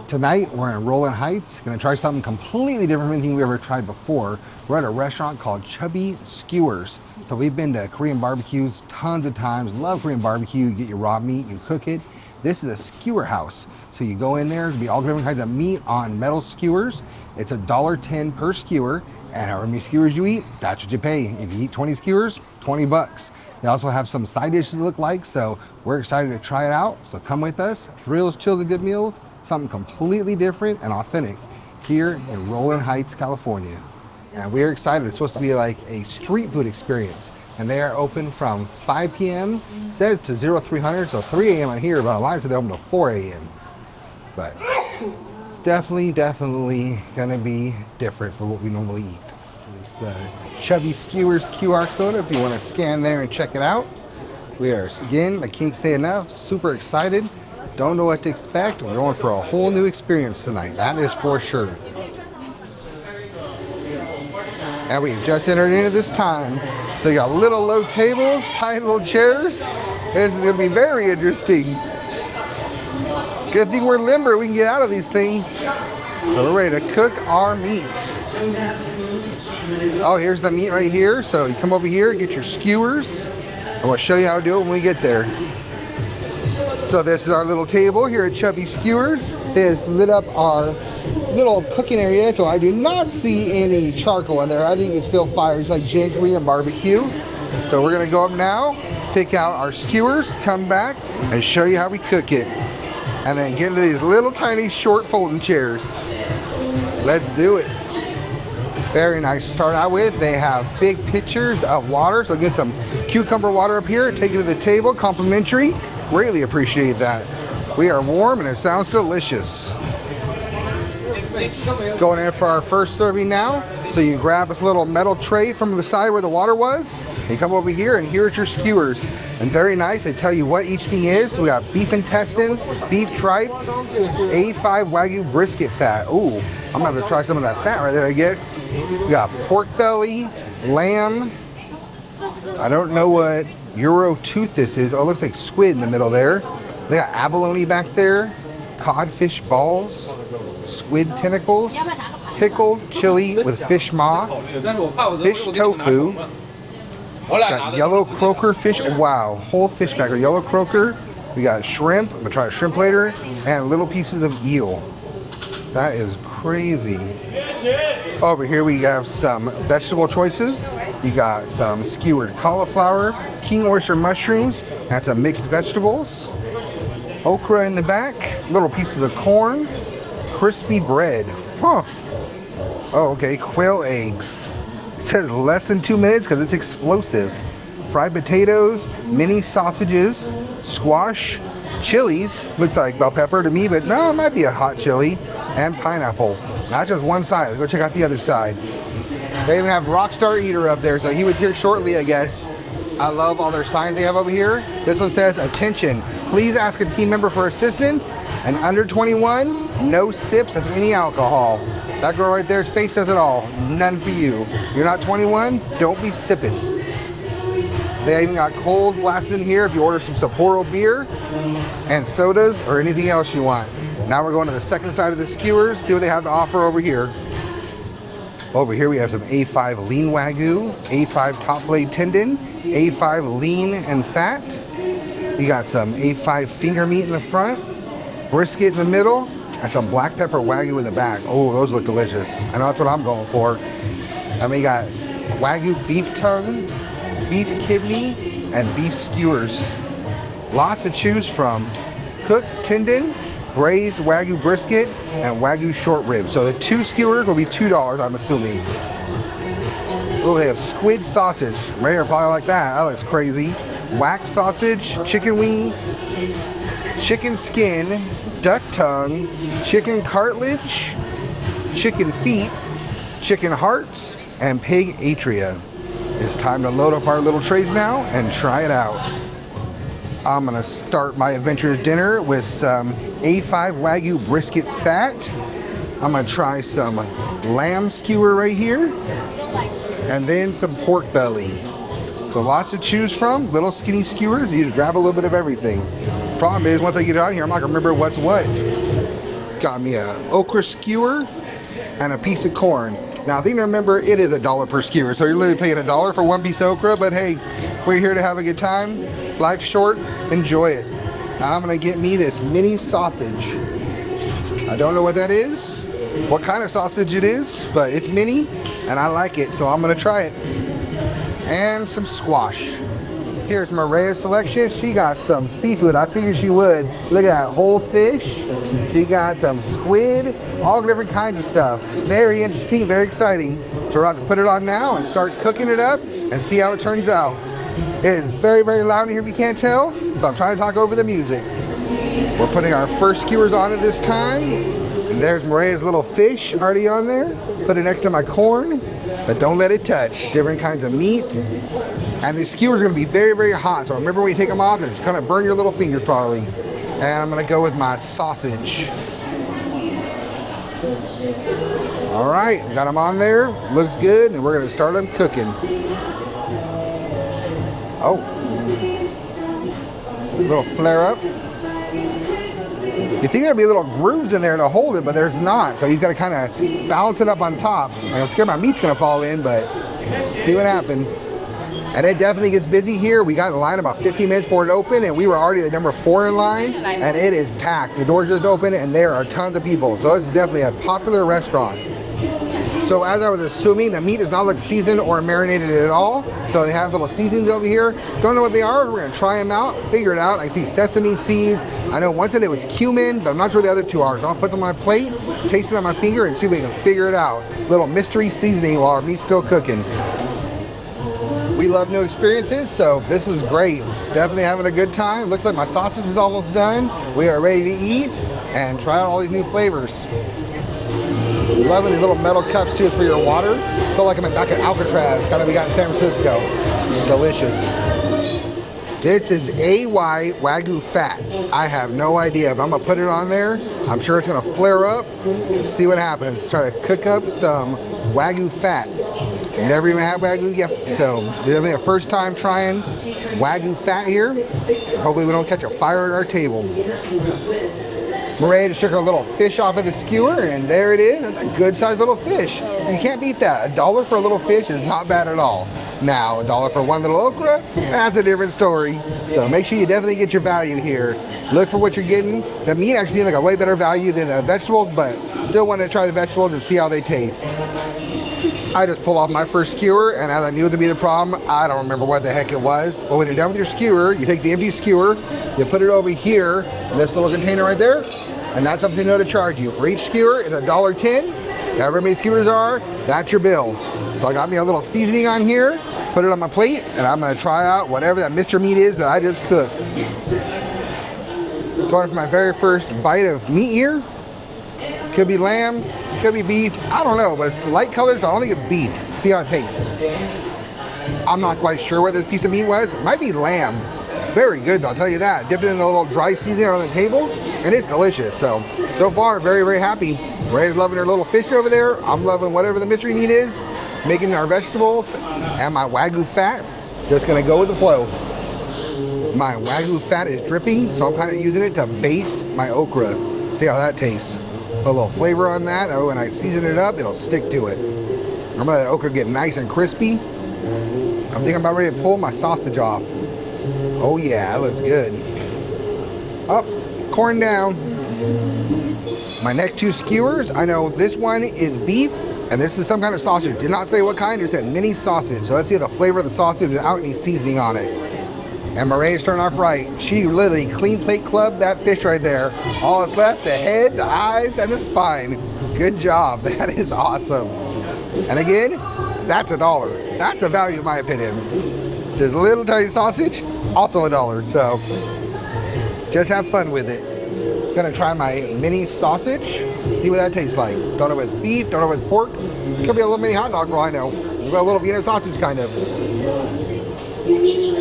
Tonight, we're in Rolling Heights. Gonna try something completely different from anything we ever tried before. We're at a restaurant called Chubby Skewers. So we've been to Korean barbecues tons of times. Love Korean barbecue. You get your raw meat, you cook it. This is a skewer house. So you go in there, there'll be all different kinds of meat on metal skewers. It's $1.10 per skewer. And however many skewers you eat, that's what you pay. If you eat 20 skewers, 20 bucks. They also have some side dishes that look like, so we're excited to try it out. So come with us. Thrills, chills, and good meals. Something completely different and authentic here in Rolling Heights, California. And we're excited. It's supposed to be like a street food experience. And they are open from 5 p.m. says to 0300, so 3 a.m. on here, but online said they're open to 4 a.m. But definitely gonna be different from what we normally eat. This is the Chubby Skewers QR code if you want to scan there and check it out. We are, again, I can't say enough, super excited. Don't know what to expect. We're going for a whole new experience tonight. That is for sure. And we've just entered into this time. So you got little low tables, tiny little chairs. This is going to be very interesting. Good thing we're limber. We can get out of these things. So we're ready to cook our meat. Oh, here's the meat right here. So you come over here, get your skewers. I'm going to show you how to do it when we get there. So this is our little table here at Chubby Skewers. It has lit up our little cooking area, so I do not see any charcoal in there. I think it's still fire. It's like Korean barbecue. So we're gonna go up now, pick out our skewers, come back, and show you how we cook it. And then get into these little tiny short folding chairs. Let's do it. Very nice to start out with. They have big pitchers of water, so get some cucumber water up here, take it to the table, complimentary. Greatly appreciate that. We are warm and it sounds delicious. Going in for our first serving now. So you grab this little metal tray from the side where the water was. You come over here and here's your skewers. And very nice, they tell you what each thing is. So we got beef intestines, beef tripe, A5 Wagyu brisket fat. Ooh, I'm gonna have to try some of that fat right there, I guess. We got pork belly, lamb. I don't know what Euro tooth this is. Oh, it looks like squid in the middle there. They got abalone back there, codfish balls, squid tentacles, pickled chili with fish maw, fish tofu, got yellow croaker fish. Wow, whole fish back there. Yellow croaker. We got shrimp. I'm gonna try shrimp later, and little pieces of eel. That is crazy. Over here we have some vegetable choices. You got some skewered cauliflower, king oyster mushrooms, and some mixed vegetables. Okra in the back, little pieces of corn, crispy bread. Huh. Oh, okay, quail eggs. It says less than 2 minutes because it's explosive. Fried potatoes, mini sausages, squash, chilies. Looks like bell pepper to me, but no, it might be a hot chili. And pineapple. Not just one side. Let's go check out the other side. They even have Rockstar Eater up there, so he was here shortly, I guess. I love all their signs they have over here. This one says, attention, please ask a team member for assistance. And under 21, no sips of any alcohol. That girl right there's face says it all. None for you. You're not 21, don't be sipping. They even got cold blasted in here if you order some Sapporo beer and sodas or anything else you want. Now we're going to the second side of the skewers, see what they have to offer over here. Over here we have some A5 lean Wagyu, A5 top blade tendon, A5 lean and fat. You got some A5 finger meat in the front, brisket in the middle, and some black pepper Wagyu in the back. Oh, those look delicious. I know that's what I'm going for. And we got Wagyu beef tongue, beef kidney, and beef skewers. Lots to choose from. Cooked tendon, braised Wagyu brisket, and Wagyu short ribs. So the 2 skewers will be $2, I'm assuming. Oh, they have squid sausage. Ray will probably like that. That looks crazy. Wax sausage, chicken wings, chicken skin, duck tongue, chicken cartilage, chicken feet, chicken hearts, and pig atria. It's time to load up our little trays now and try it out. I'm gonna start my adventurous dinner with some A5 Wagyu brisket fat. I'm gonna try some lamb skewer right here, and then some pork belly. So lots to choose from, little skinny skewers. You just grab a little bit of everything. Problem is, once I get it out of here, I'm not gonna remember what's what. Got me a okra skewer and a piece of corn. Now, I think to remember, it is $1 per skewer, so you're literally paying $1 for one piece of okra, but hey, we're here to have a good time. Life's short, enjoy it. Now, I'm gonna get me this mini sausage. I don't know what that is, what kind of sausage it is, but it's mini, and I like it, so I'm gonna try it. And some squash. Here's Maria's selection. She got some seafood. I figured she would. Look at that, whole fish. She got some squid, all different kinds of stuff. Very interesting, very exciting. So we're about to put it on now and start cooking it up and see how it turns out. It is very, very loud in here if you can't tell, so I'm trying to talk over the music. We're putting our first skewers on it this time. And there's Maria's little fish already on there. Put it next to my corn, but don't let it touch. Different kinds of meat. And these skewers are gonna be very, very hot. So remember when you take them off, it's gonna burn your little fingers probably. And I'm gonna go with my sausage. All right, got them on there. Looks good, and we're gonna start them cooking. Oh, a little flare up. You think there'd be little grooves in there to hold it, but there's not. So you've got to kind of balance it up on top. I'm scared my meat's gonna fall in, but see what happens. And it definitely gets busy here. We got in line about 15 minutes before it opened, and we were already at number 4 in line, and it is packed. The doors just open, and there are tons of people. So this is definitely a popular restaurant. So as I was assuming, the meat does not look seasoned or marinated at all. So they have little seasonings over here. Don't know what they are. We're gonna try them out, figure it out. I see sesame seeds. I know one said it was cumin, but I'm not sure the other two are. So I'll put them on my plate, taste it on my finger, and see if we can figure it out. Little mystery seasoning while our meat's still cooking. We love new experiences, so this is great. Definitely having a good time. Looks like my sausage is almost done. We are ready to eat and try out all these new flavors. Loving these little metal cups too for your water. Feel like I'm back at Alcatraz, kind of we got in San Francisco. Delicious. This is AY Wagyu fat. I have no idea, but I'm gonna put it on there. I'm sure it's gonna flare up. Let's see what happens. Try to cook up some Wagyu fat. Never even had Wagyu yet, so this will be the first time trying Wagyu fat here. Hopefully we don't catch a fire at our table. Maria just took her little fish off of the skewer, and there it is. That's a good sized little fish. You can't beat that. $1 for a little fish is not bad at all. Now, $1 for one little okra, that's a different story. So make sure you definitely get your value here. Look for what you're getting. The meat actually seems like a way better value than the vegetables, but still want to try the vegetables and see how they taste. I just pulled off my first skewer, and as I knew it to be the problem, I don't remember what the heck it was. But when you're done with your skewer, you take the empty skewer, you put it over here in this little container right there, and that's something to know to charge you. For each skewer, it's $1.10. However many skewers are, that's your bill. So I got me a little seasoning on here, put it on my plate, and I'm gonna try out whatever that Mr. Meat is that I just cooked. Going for my very first bite of meat here. Could be lamb, could be beef, I don't know, but it's light colors, so I don't think it's beef. See how it tastes. I'm not quite sure what this piece of meat was. It might be lamb. Very good, I'll tell you that. Dipped it in a little dry seasoning on the table, and it's delicious. So far, very, very happy. Ray's loving her little fish over there. I'm loving whatever the mystery meat is. Making our vegetables and my Wagyu fat. Just gonna go with the flow. My Wagyu fat is dripping, so I'm kind of using it to baste my okra. See how that tastes. Put a little flavor on that. Oh, when I season it up, it'll stick to it. I'm gonna let okra get nice and crispy. I'm thinking about ready to pull my sausage off. Oh yeah, that looks good. Up, corn down. My next two skewers, I know this one is beef, and this is some kind of sausage. Did not say what kind, it said mini sausage. So let's see the flavor of the sausage without any seasoning on it. And Maria's turned off right. She literally clean plate clubbed that fish right there. All that's left, the head, the eyes, and the spine. Good job, that is awesome. And again, that's $1. That's a value in my opinion. This little tiny sausage, also $1. So just have fun with it. Gonna try my mini sausage, see what that tastes like. Don't know if it's beef, don't know if it's pork. Could be a little mini hot dog for all I know. A little Vienna sausage kind of.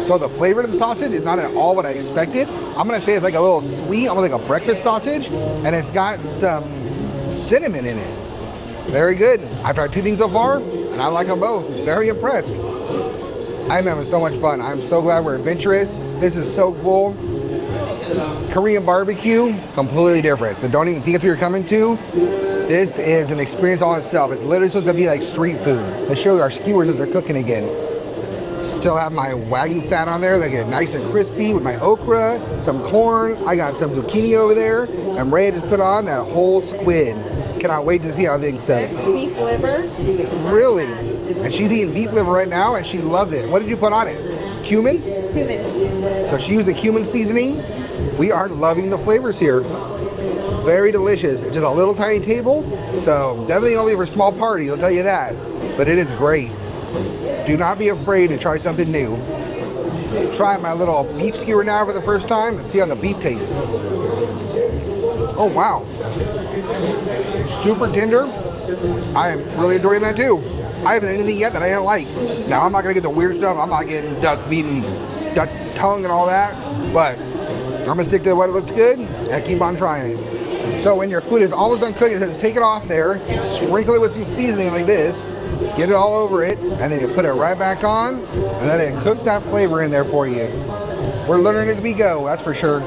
So the flavor of the sausage is not at all what I expected. I'm gonna say it's like a little sweet, almost like a breakfast sausage, and it's got some cinnamon in it. Very good. I've tried two things so far, and I like them both. Very impressed. I'm having so much fun. I'm so glad we're adventurous. This is so cool. Korean barbecue, completely different. So don't even think it's what you're coming to. This is an experience all itself. It's literally supposed to be like street food. Let's show you our skewers as they're cooking again. Still have my Wagyu fat on there. They get nice and crispy with my okra, some corn. I got some zucchini over there. I'm ready to put on that whole squid. Cannot wait to see how things set. Beef liver. Really? And she's eating beef liver right now and she loves it. What did you put on it? Cumin? Cumin. So she used the cumin seasoning. We are loving the flavors here. Very delicious. It's just a little tiny table, so definitely only for small parties, I'll tell you that. But it is great. Do not be afraid to try something new. Try my little beef skewer now for the first time and see how the beef tastes. Oh wow. Super tender. I am really enjoying that too. I haven't had anything yet that I didn't like. Now I'm not gonna get the weird stuff. I'm not getting duck feet and duck tongue and all that, but I'm gonna stick to what looks good and keep on trying it. So when your food is almost done cooking, it says take it off there, sprinkle it with some seasoning like this, get it all over it, and then you put it right back on, and then it cook that flavor in there for you. We're learning as we go, that's for sure.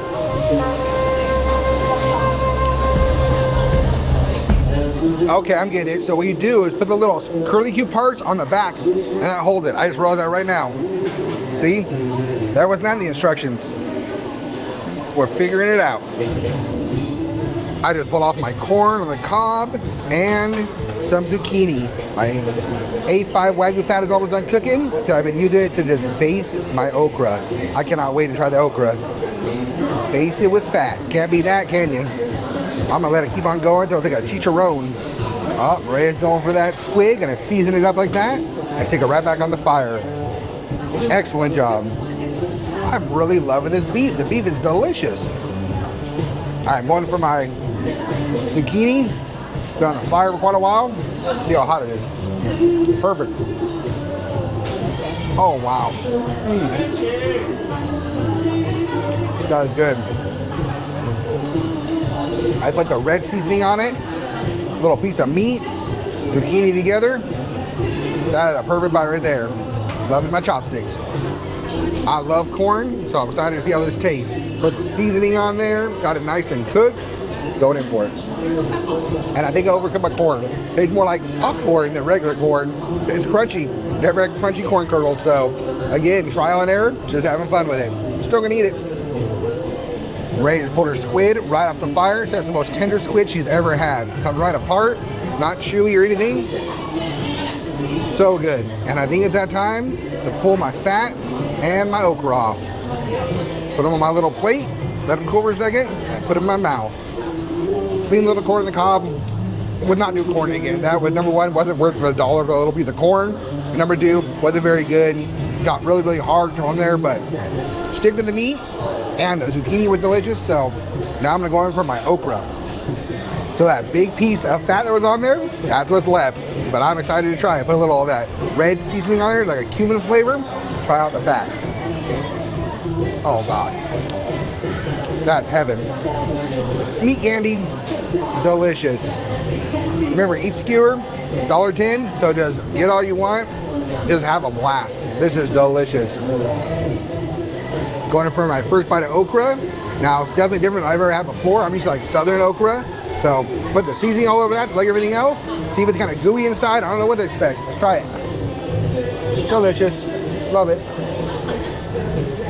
Okay, I'm getting it. So what you do is put the little curly Q parts on the back and then hold it. I just realized that right now. See? That was not in the instructions. We're figuring it out. I just pulled off my corn on the cob and some zucchini. My A5 Wagyu fat is almost done cooking. I've been using it to just baste my okra. I cannot wait to try the okra. Baste it with fat. Can't beat that, can you? I'm gonna let it keep on going until it's like a chicharron. Oh, Ray's going for that squid. Gonna season it up like that and stick it right back on the fire. Excellent job. I'm really loving this beef. The beef is delicious. All right, I'm going for my zucchini. Been on the fire for quite a while. See how hot it is. Perfect. Oh, wow. That is good. I put the red seasoning on it. A little piece of meat. Zucchini together. That is a perfect bite right there. Loving my chopsticks. I love corn, so I'm excited to see how this tastes. Put the seasoning on there, got it nice and cooked, going in for it. And I think I overcooked my corn. It tastes more like popcorn than regular corn. It's crunchy, never had crunchy corn kernels, so again, trial and error, just having fun with it. Still gonna eat it. Ready to pull her squid right off the fire. That's the most tender squid she's ever had. Comes right apart, not chewy or anything. So good. And I think it's that time to pull my fat and my okra off. Put them on my little plate, let them cool for a second, and put them in my mouth. Clean little corn on the cob. Would not do corn again. That was number one, wasn't worth for $1 for a little piece of corn. And number two, wasn't very good. Got really, really hard on there, but stick to the meat, and the zucchini was delicious, so now I'm gonna go in for my okra. So that big piece of fat that was on there, that's what's left. But I'm excited to try it. Put a little of that red seasoning on there, like a cumin flavor. Try out the fat. Oh God. That's heaven. Meat candy, delicious. Remember, each skewer, $1.10, so just get all you want. Just have a blast. This is delicious. Going in for my first bite of okra. Now, it's definitely different than I've ever had before. I'm used to like southern okra. So put the seasoning all over that, like everything else. See if it's kind of gooey inside. I don't know what to expect. Let's try it. Delicious. Love it.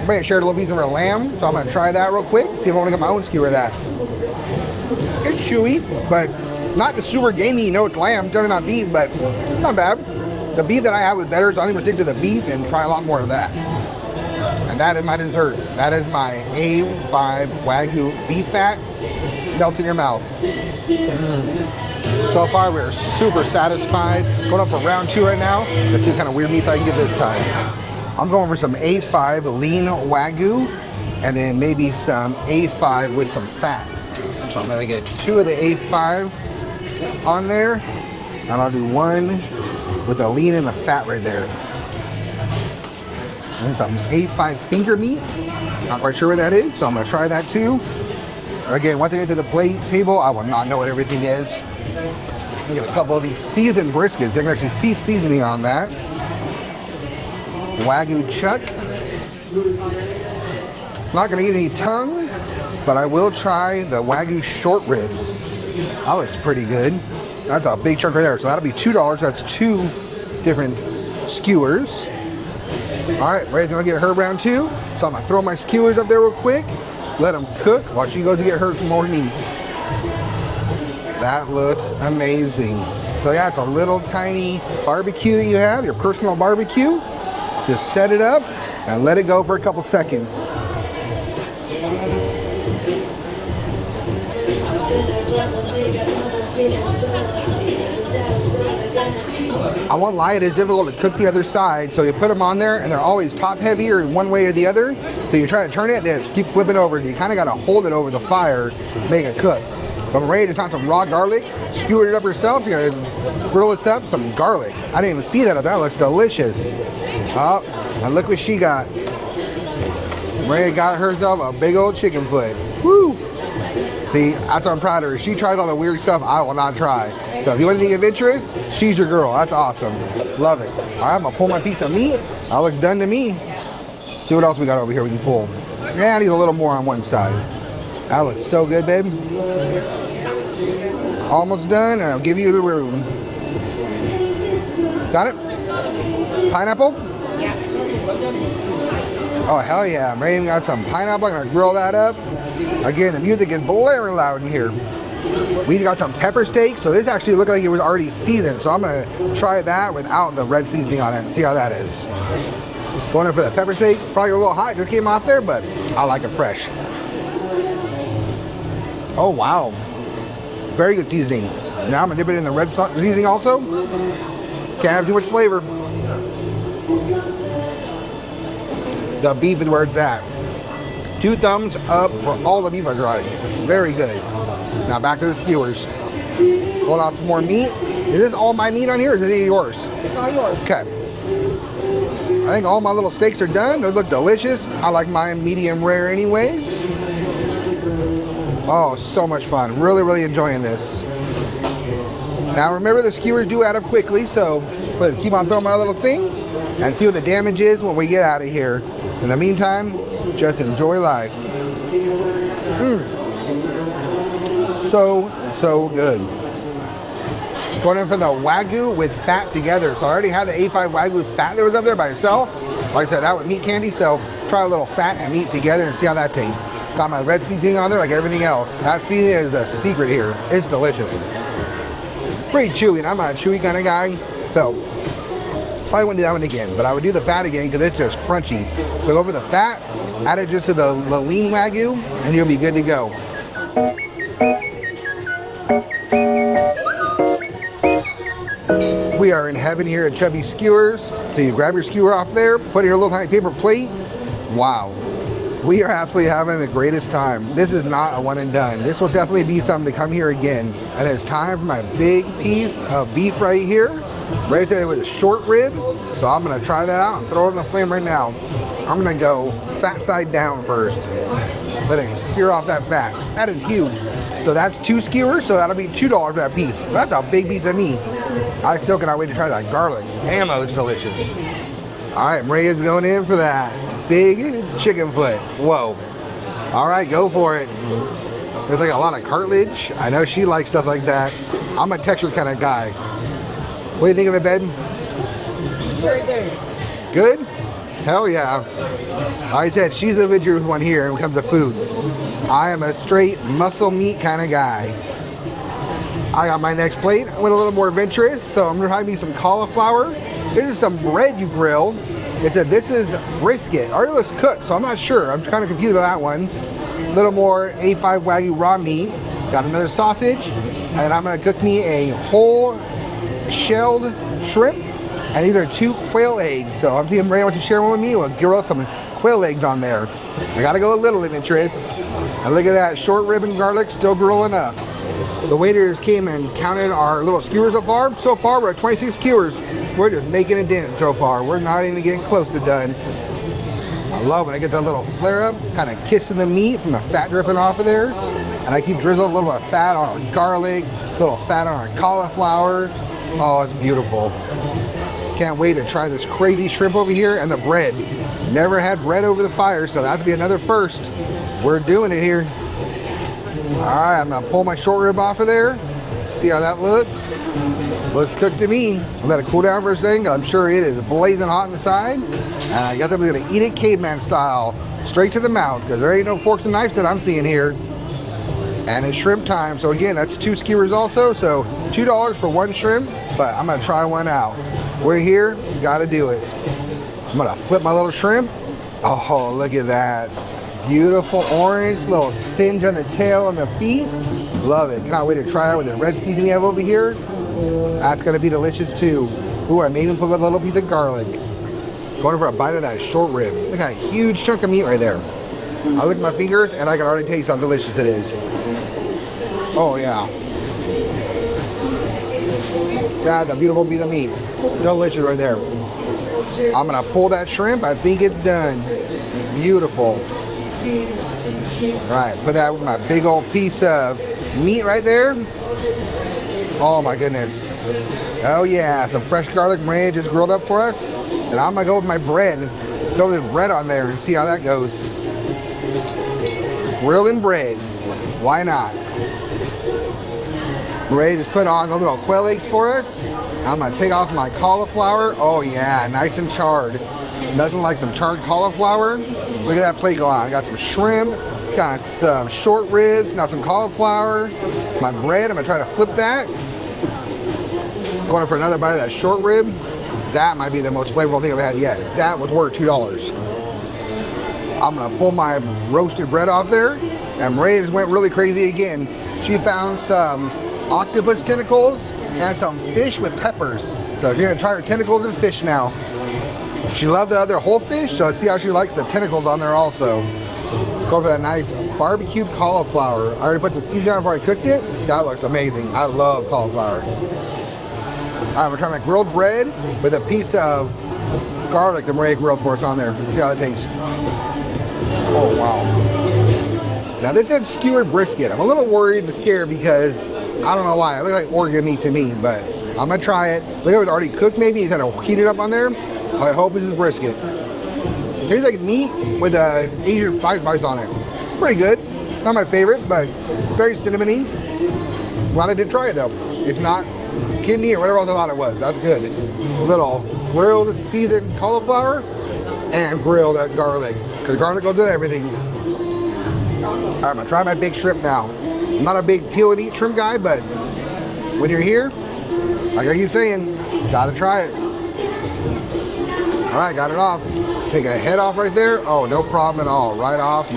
I shared a little piece of our lamb, so I'm going to try that real quick. See if I want to get my own skewer of that. It's chewy, but not the super gamey. You know it's lamb, definitely not beef, but not bad. The beef that I had was better, so I think we'll stick to the beef and try a lot more of that. And that is my dessert. That is my A5 Wagyu beef fat. Melts in your mouth. So far, we're super satisfied. Going up for round 2 right now. Let's see what kind of weird meats I can get this time. I'm going for some A5 lean Wagyu, and then maybe some A5 with some fat. So I'm gonna get 2 of the A5 on there, and I'll do 1 with the lean and the fat right there. And some A5 finger meat. Not quite sure what that is, so I'm gonna try that too. Again, once I get to the plate table, I will not know what everything is. I get a couple of these seasoned briskets. You can actually see seasoning on that. Wagyu chuck. Not gonna eat any tongue. but I will try the Wagyu short ribs. That looks pretty good. That's a big chunk right there. So that'll be $2. That's 2 different skewers. All right, Ray's gonna get her round 2. So I'm gonna throw my skewers up there real quick, let them cook while she goes to get her some more meat. That looks amazing. So yeah, it's a little tiny barbecue you have, your personal barbecue. Just set it up and let it go for a couple seconds. I won't lie, it is difficult to cook the other side, so you put them on there and they're always top heavy or one way or the other. So you try to turn it, they keep flipping over. You kind of got to hold it over the fire to make it cook. But Maria just found some raw garlic, skewered it up herself. You're gonna grill this up, some garlic. I didn't even see that. That looks delicious. Oh, and look what she got. Maria got herself a big old chicken foot. Woo! See, that's what I'm proud of her. She tries all the weird stuff I will not try. So if you want anything adventurous, she's your girl. That's awesome. Love it. All right, I'm gonna pull my piece of meat. That looks done to me. See what else we got over here we can pull. Yeah, I need a little more on one side. That looks so good, babe. Almost done, and I'll give you the room. Got it? Pineapple? Yeah. Oh, hell yeah. I'm ready. Got some pineapple. I'm going to grill that up. Again, the music is blaring loud in here. We got some pepper steak. So this actually looked like it was already seasoned. So I'm going to try that without the red seasoning on it and see how that is. Going in for the pepper steak. Probably a little hot. Just came off there, but I like it fresh. Oh, wow. Very good seasoning. Now I'm going to dip it in the red seasoning also. Can't have too much flavor. The beef is where it's at. 2 thumbs up for all the beef I tried. Very good. Now back to the skewers. Pull out some more meat. Is this all my meat on here or is it yours? It's all yours. Okay. I think all my little steaks are done. Those look delicious. I like mine medium rare anyways. Oh, so much fun. Really, really enjoying this. Now remember, the skewers do add up quickly, so keep on throwing my little thing and see what the damage is when we get out of here. In the meantime, just enjoy life. So good. Going in for the Wagyu with fat together. So I already had the A5 Wagyu fat that was up there by itself. Like I said, that with meat candy, so try a little fat and meat together and see how that tastes. Got my red seasoning on there like everything else. That seasoning is the secret here. It's delicious. Pretty chewy, and I'm not a chewy kind of guy, so probably wouldn't do that one again, but I would do the fat again because it's just crunchy. So go for the fat, add it just to the lean Wagyu, and you'll be good to go. We are in heaven here at Chubby Skewers. So you grab your skewer off there, put it in your little tiny paper plate. Wow. We are absolutely having the greatest time. This is not a one and done. This will definitely be something to come here again. And it's time for my big piece of beef right here. Ray said it was a short rib, so I'm gonna try that out and throw it in the flame right now. I'm gonna go fat side down first. Let it sear off that fat. That is huge. So that's 2 skewers, so that'll be $2 for that piece. That's a big piece of meat. I still cannot wait to try that garlic. Damn, that looks delicious. All right, Maria's going in for that big chicken foot. Whoa. All right, go for it. There's like a lot of cartilage. I know she likes stuff like that. I'm a texture kind of guy. What do you think of it, babe? Very good. Good? Hell yeah. Like I said, she's the adventurous one here when it comes to food. I am a straight muscle meat kind of guy. I got my next plate. I went a little more adventurous, so I'm gonna try me some cauliflower. This is some bread you grill. It said this is brisket. Already looks cooked, so I'm not sure. I'm kind of confused about that one. A little more A5 Wagyu raw meat. Got another sausage, and I'm gonna cook me a whole shelled shrimp, and these are 2 quail eggs. So I'm seeing Ray wants to share one with me. We'll grill some quail eggs on there. I gotta go a little adventurous. And look at that, short rib and garlic still grilling up. The waiters came and counted our little skewers so far. So far, we're at 26 skewers. We're just making a dent so far. We're not even getting close to done. I love when I get that little flare up, kind of kissing the meat from the fat dripping off of there. And I keep drizzling a little bit of fat on our garlic, a little fat on our cauliflower. Oh, it's beautiful. Can't wait to try this crazy shrimp over here and the bread. Never had bread over the fire, so that'll be another first. We're doing it here. Alright, I'm gonna pull my short rib off of there. See how that looks. Looks cooked to me. Let it cool down for a second. I'm sure it is blazing hot inside. And I got them gonna eat it caveman style, straight to the mouth, because there ain't no forks and knives that I'm seeing here. And it's shrimp time. So again, that's 2 skewers also. So $2 for 1 shrimp, but I'm gonna try one out. We're here, gotta do it. I'm gonna flip my little shrimp. Oh, look at that. Beautiful orange, little singe on the tail and the feet. Love it. Cannot wait to try it with the red seasoning we have over here. That's gonna be delicious too. Ooh, I may even put a little piece of garlic. Going for a bite of that short rib. Look at that huge chunk of meat right there. I lick my fingers and I can already taste how delicious it is. Oh yeah. That's a beautiful piece of meat. Delicious right there. I'm gonna pull that shrimp. I think it's done. Beautiful. All right, put that with my big old piece of meat right there. Oh my goodness. Oh yeah, some fresh garlic bread just grilled up for us. And I'm gonna go with my bread. Throw this bread on there and see how that goes. Grilling bread. Why not? Ray just put on the little quail eggs for us. I'm gonna take off my cauliflower. Oh yeah, nice and charred. Nothing like some charred cauliflower. Look at that plate go on. I got some shrimp, got some short ribs, got some cauliflower. My bread, I'm gonna try to flip that. Going for another bite of that short rib. That might be the most flavorful thing I've had yet. That was worth $2. I'm gonna pull my roasted bread off there. And Ray just went really crazy again. She found some octopus tentacles and some fish with peppers. So she's gonna try her tentacles and fish now. She loved the other whole fish, so let's see how she likes the tentacles on there also. Go for that nice barbecued cauliflower. I already put some seasoning on before I cooked it. That looks amazing. I love cauliflower. I'm gonna try my grilled bread with a piece of garlic that Maria grilled for us on there. See how it tastes. Oh wow. Now this is skewered brisket. I'm a little worried and scared because I don't know why. It looks like organ meat to me, but I'm gonna try it. Look at it already cooked maybe. You kind of heat it up on there. I hope this is brisket. It tastes like meat with a Asian fried spice on it. Pretty good. Not my favorite, but very cinnamony. Glad I did try it though. It's not kidney or whatever else I thought it was. That's good. A little grilled seasoned cauliflower and grilled garlic. Because garlic goes with everything. Alright, I'm gonna try my big shrimp now. I'm not a big peel and eat shrimp guy, but when you're here, like I keep saying, gotta try it. Alright, got it off. Take a head off right there. Oh, no problem at all. Right off.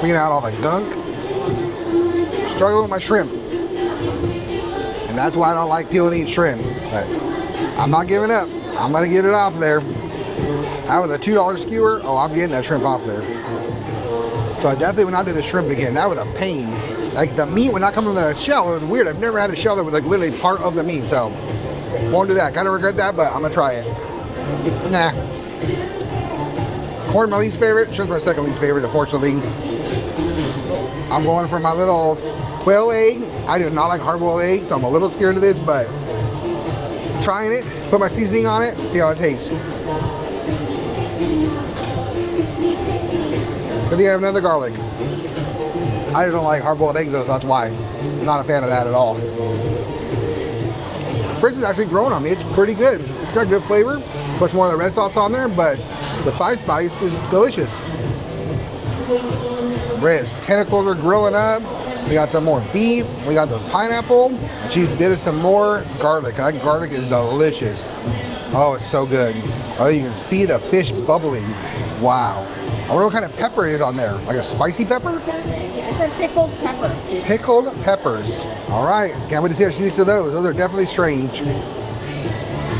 Clean out all the gunk. Struggling with my shrimp. And that's why I don't like peel and eat shrimp. But I'm not giving up. I'm gonna get it off there. That was a $2 skewer. Oh, I'm getting that shrimp off there. So I definitely would not do the shrimp again. That was a pain. Like the meat would not come from the shell. It was weird. I've never had a shell that was like literally part of the meat. So won't do that. Kind of regret that, but I'm gonna try it. Nah. Corn my least favorite. Shrimp's my second least favorite, unfortunately. I'm going for my little quail egg. I do not like hard-boiled eggs, so I'm a little scared of this, but trying it. Put my seasoning on it. See how it tastes. Good thing I have another garlic. I just don't like hard-boiled eggs though, so that's why. I'm not a fan of that at all. This is actually growing on me. It's pretty good. It's got good flavor. Put some more of the red sauce on there, but the fried spice is delicious. Red's tentacles are grilling up. We got some more beef. We got the pineapple. She did us some more garlic. That garlic is delicious. Oh, it's so good. Oh, you can see the fish bubbling. Wow. I wonder what kind of pepper it is on there. Like a spicy pepper? It's a pickled pepper. Pickled peppers. All right. Can't wait to see how she thinks of those. Those are definitely strange.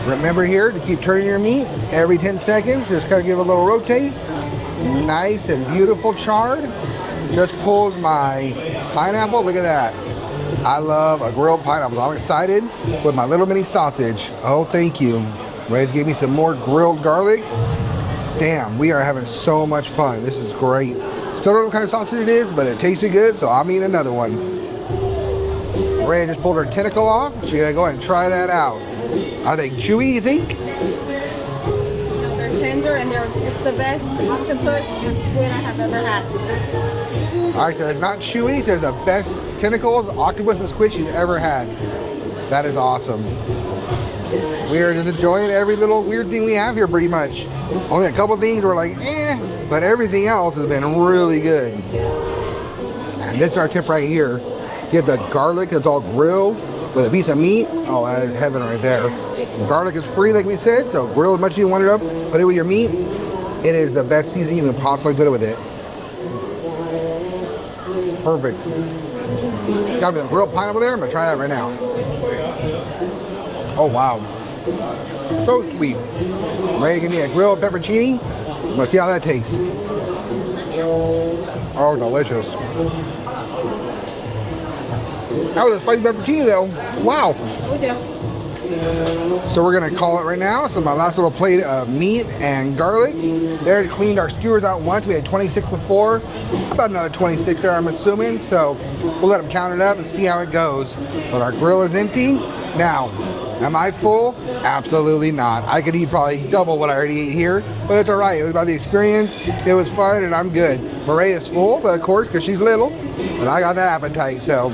Remember here to keep turning your meat every 10 seconds. Just kind of give it a little rotate. Nice and beautiful charred. Just pulled my pineapple. Look at that. I love a grilled pineapple. I'm excited with my little mini sausage. Oh, thank you. Ready to give me some more grilled garlic. Damn, we are having so much fun. This is great. Still don't know what kind of sausage it is, but it tasted good, so I'm eating another one. Ray just pulled her tentacle off. She's gonna go ahead and try that out. Are they chewy, you think? No, they're tender and it's the best octopus and squid I have ever had. All right, so it's not chewy. They're the best tentacles, octopus, and squid you've ever had. That is awesome. We are just enjoying every little weird thing we have here pretty much. Only a couple things were like, but everything else has been really good. And this is our tip right here. Get the garlic, it's all grilled with a piece of meat. Oh, that is heaven right there. Garlic is free, like we said, so grill as much as you want it up. Put it with your meat. It is the best seasoning you can possibly put it with it. Perfect. Got me the grilled pineapple there. I'm gonna try that right now. Oh wow, so sweet. Ready to give me a grilled pepperoni? Let's see how that tastes. Oh, delicious. That was a spicy pepperoni though. Wow. So we're gonna call it right now. So my last little plate of meat and garlic. They already cleaned our skewers out once. We had 26 before. About another 26 there, I'm assuming. So we'll let them count it up and see how it goes. But our grill is empty. Now, am I full? Absolutely not. I could eat probably double what I already ate here, but it's all right. It was about the experience. It was fun, and I'm good. Maria is full, but of course, because she's little, but I got that appetite. So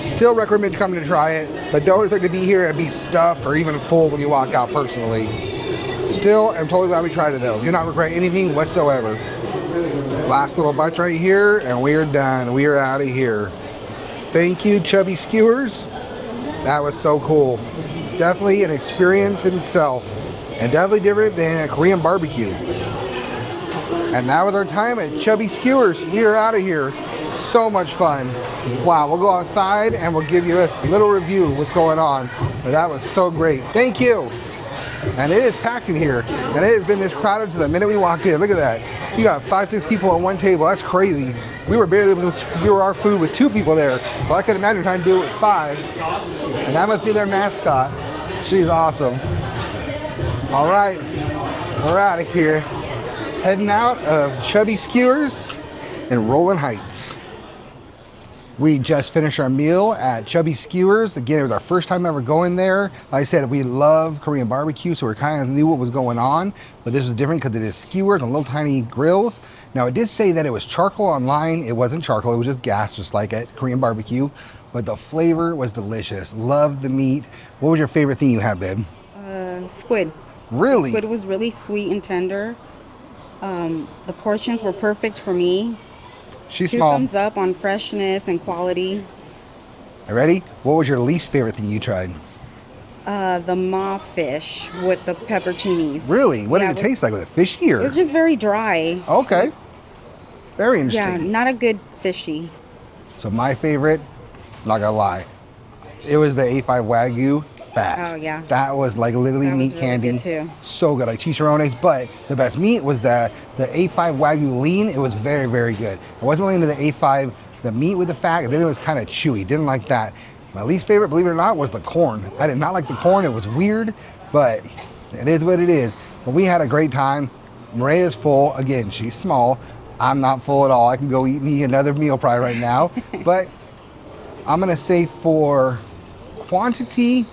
still recommend coming to try it, but don't expect to be here and be stuffed or even full when you walk out personally. Still, I'm totally glad we tried it though. Do not regret anything whatsoever. Last little bites right here, and we are done. We are out of here. Thank you, Chubby Skewers. That was so cool. Definitely an experience in itself, and definitely different than a Korean barbecue. And that was our time at Chubby Skewers. We are out of here. So much fun. Wow, we'll go outside and we'll give you a little review of what's going on. But that was so great. Thank you. And it is packed in here. And it has been this crowded since the minute we walked in. Look at that. You got 5-6 people at one table. That's crazy. We were barely able to secure our food with 2 people there. Well, I could imagine trying to do it with 5. And that must be their mascot. She's awesome. All right, we're out of here. Heading out of Chubby Skewers in Rolling Heights. We just finished our meal at Chubby Skewers. Again, it was our first time ever going there. Like I said, we love Korean barbecue, so we kind of knew what was going on. But this was different because it is skewers and little tiny grills. Now, it did say that it was charcoal online. It wasn't charcoal. It was just gas, just like at Korean barbecue. But the flavor was delicious. Loved the meat. What was your favorite thing you had, babe? Squid. Really? Squid was really sweet and tender. The portions were perfect for me. She's 2 small. thumbs up on freshness and quality. Ready? What was your least favorite thing you tried? The maw fish with the pepperoncinis. Really? What did it taste like? Was it fishy or? It was just very dry. Okay. Very Yeah, interesting. not a good fishy. So my favorite, not gonna lie, it was the A5 Wagyu fat. Oh, yeah. That was like literally That was meat really candy. good, too. So good, like chicharrones. But the best meat was the A5 Wagyu lean. It was very, very good. I wasn't really into the A5, the meat with the fat, and then it was kind of chewy. Didn't like that. My least favorite, believe it or not, was the corn. I did not like the corn. It was weird, but it is what it is. But we had a great time. Maria's full. Again, she's small. I'm not full at all. I can go eat me another meal probably right now. But I'm gonna say for quantity,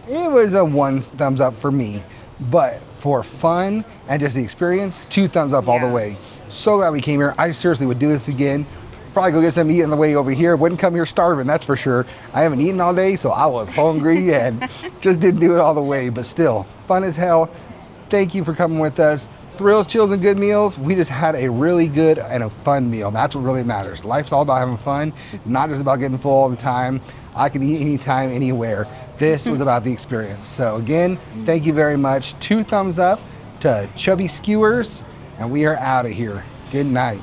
it was a 1 thumbs up for me. But for fun and just the experience, 2 thumbs up all the way. So glad we came here. I seriously would do this again. Probably go get some meat on the way over here. Wouldn't come here starving, that's for sure. I haven't eaten all day, so I was hungry and just didn't do it all the way. But still, fun as hell. Thank you for coming with us. Thrills, chills, and good meals. We just had a really good and a fun meal. That's what really matters. Life's all about having fun, not just about getting full all the time. I can eat anytime, anywhere. This was about the experience. So again, thank you very much. 2 thumbs up to Chubby Skewers, and we are out of here. Good night.